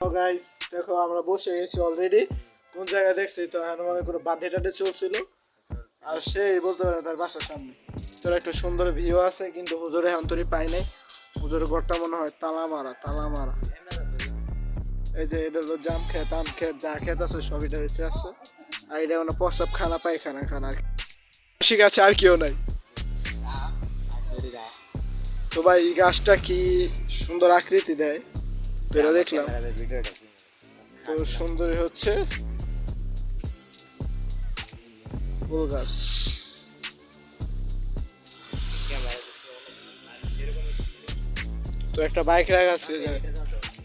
Guys দেখো আমরা বসে গেছি অলরেডি। কোন জায়গায় দেখছি তো এখন মনে করো বার্থডে টাডে চলছিল আর সেই বলতে পারে তার বাসার সামনে তোর একটা সুন্দর ভিউ আছে, কিন্তু হুজুরে এখন তোরই পাই নাই। হুজুরের ঘরটা মনে হয় তালা মারা তালা মারা। এই যে এটা হলো জাম খেত আম খেত যা খেত আছে সব এটা ভিতরে আছে। আর এটা মানে প্রস্তাব খানা পায়খানা খানা ঠিক আছে, আর কেউ নাই। তো ভাই এই গাছটা কি সুন্দর আকৃতি দেয় এটা দেখলাম, তো সুন্দরী হচ্ছে ফুল গাছ। তো একটা বাইক রাখা আছে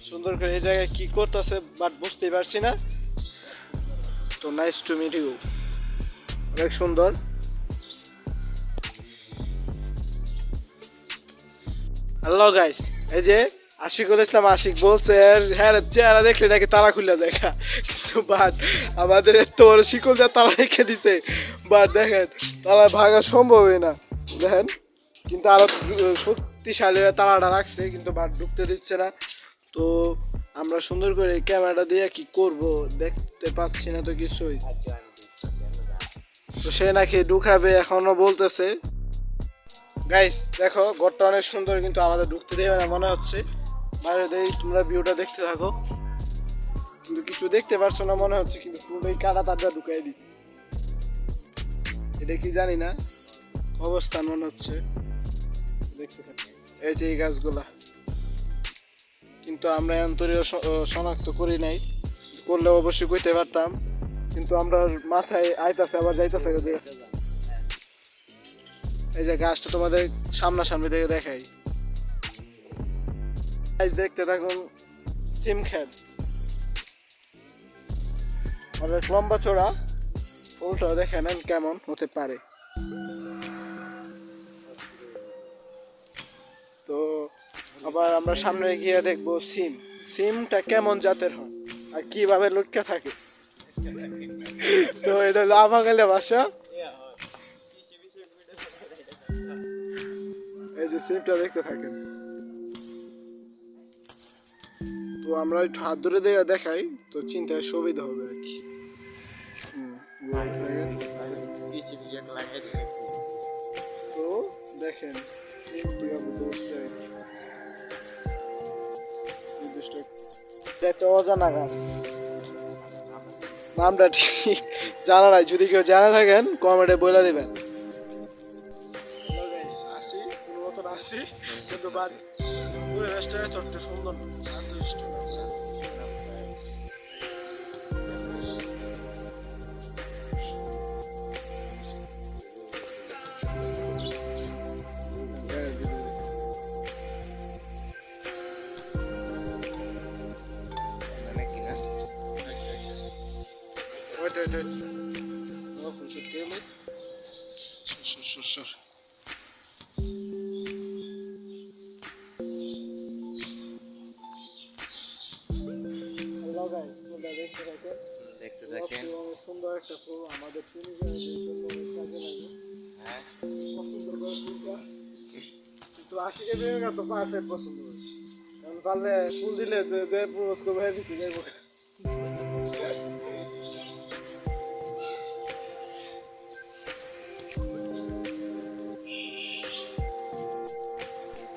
সুন্দর করে, এই জায়গায় কি করতেছে বাট বুঝতেই পারছি না। তো নাইস টু মিট ইউ, অনেক সুন্দর। হ্যালো গাইস, এই যে আশিকুল ইসলাম আশিক বলছে হ্যাঁ চেহারা দেখলে নাকি তালা খুলে দেখা, কিন্তু বাট আমাদের এত বড় শিকল দিয়ে তালা রেখে দিছে, বাট দেখেন তালা ভাঙা সম্ভবই না দেখেন, কিন্তু আরো শক্তিশালী তালাটা রাখছে কিন্তু বাট ঢুকতে দিচ্ছে না। তো আমরা সুন্দর করে ক্যামেরাটা দিয়ে কি করব দেখতে পাচ্ছি না তো কিছুই। তো সে নাকি ঢুকাবে এখনো বলতেছে। গাইস দেখো ঘরটা অনেক সুন্দর কিন্তু আমাদের ঢুকতে দেবে না মনে হচ্ছে। বাইরে দেই তোমরা ভিউটা দেখতে থাকো, কিন্তু কিছু দেখতে পারছো না মনে হচ্ছে, কিন্তু পুরোই কাদা তারটা ঢুকাই দিই। এটা কি জানি না অবস্থান মনে হচ্ছে, দেখতে থাকো। এই যে এই গাছগুলা কিন্তু আমরা অন্তরীয় শনাক্ত করি নাই, করলে অবশ্যই কইতে পারতাম, কিন্তু আমরা মাথায় আইতাছে আবার যাইতাছে। এই যে গাছটা তোমাদের সামনাসামনি থেকে দেখাই, দেখতে থাকুন। সিম খেত অনেক লম্বা চড়া, ফুলটা দেখে নেন কেমন হতে পারে। তো আবার আমরা সামনে গিয়ে দেখবো সিম, সিমটা কেমন জাতের হয় আর কিভাবে লটকে থাকে। তো এটা হলো আবাগালে ভাষা। এই যে সিমটা দেখতে থাকেন। তো আমরা একটু হাত ধরে দেখাই তো চিন্তায় সুবিধা হবে আর কি। তো দেখেন একটা অজানা গাছ, নামটা ঠিক জানা নাই, যদি কেউ জানা থাকেন কমেন্টে বলে দিবেন। আসি কোনো মতন আসি, কিন্তু পরিবেশটা এত একটা সুন্দর শান্তশিষ্ট। Sure. দেখতে দেখেন সুন্দর একটা ফুল আমাদের পছন্দ করে ফুলটা, কিন্তু আশিকে প্রেমিকা তো পারফেক্ট পছন্দ করে, কারণ পারলে ফুল দিলে যে প্রপোজ করবে দিতে যাইব।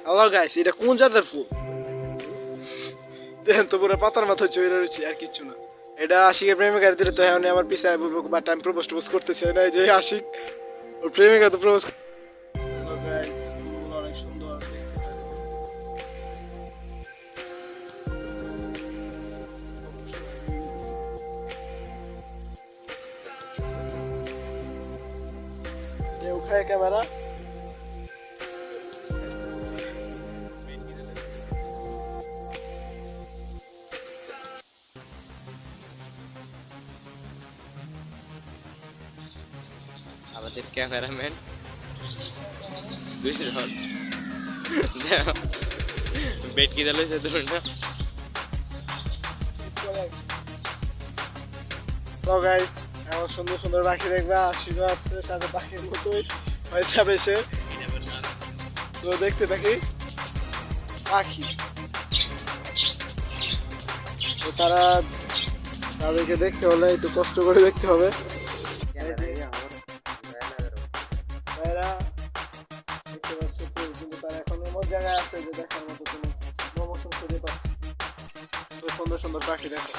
হ্যালো গাইস, এটা কোন জাতের ফুল দেখেন তো, পুরো পাতার মাথায় চড়ে রয়েছে আর কিচ্ছু না। এটা আশিকের প্রেমিকার দিলে তো এখন আমার পিছায় বলবো, বাট আমি প্রপোজ করতে চাই না। যে আশিক ওর প্রেমিকা তো প্রপোজ। অনেক সুন্দর উঠায় ক্যামেরা। আমাদের ক্যামেরাম্যান বেট কি দিল সে ধরুন না। তো গাইস এমন সুন্দর সুন্দর পাখি দেখবা, আশিক আছে সাথে পাখির মতোই হয়ে যাবে সে। তো দেখতে থাকি পাখি। তো তাদেরকে দেখতে হলে একটু কষ্ট করে দেখতে হবে। ভাইরা দেখতে পাচ্ছ ফুল, কিন্তু তারা এখন এমন জায়গায় আছে যে দেখার মতো কোনো প্রমোশন খুঁজে পাচ্ছে। তো সুন্দর সুন্দর পাখি দেখো।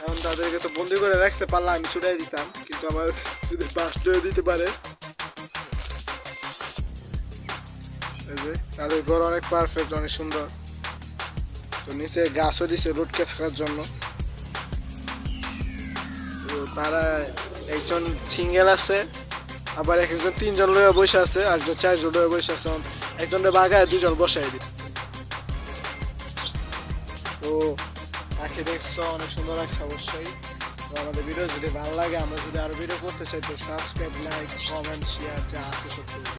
এখন তাদেরকে তো বন্দি করে রাখতে পারলে আমি ছুটাই দিতাম, কিন্তু আমার যদি বাস্ট হয়ে দিতে পারে। এই যে তাদের ঘর অনেক পারফেক্ট, অনেক সুন্দর। তো নিচে গাছও দিছে রোডকে থাকার জন্য। তো তারা একজন সিঙ্গেল আছে, আবার একজন 3 জন লয়ে বসে আছে, আর একজন 4 জন লয়ে বসে আছে। একজনের বাগায় 2 জন বসাই দিই। তো পাখি দেখছো অনেক সুন্দর লাগছে অবশ্যই। তো আমাদের ভিডিও যদি ভালো লাগে, আমরা যদি আরো ভিডিও করতে চাই, তো সাবস্ক্রাইব, লাইক, কমেন্ট, শেয়ার যা আছে সব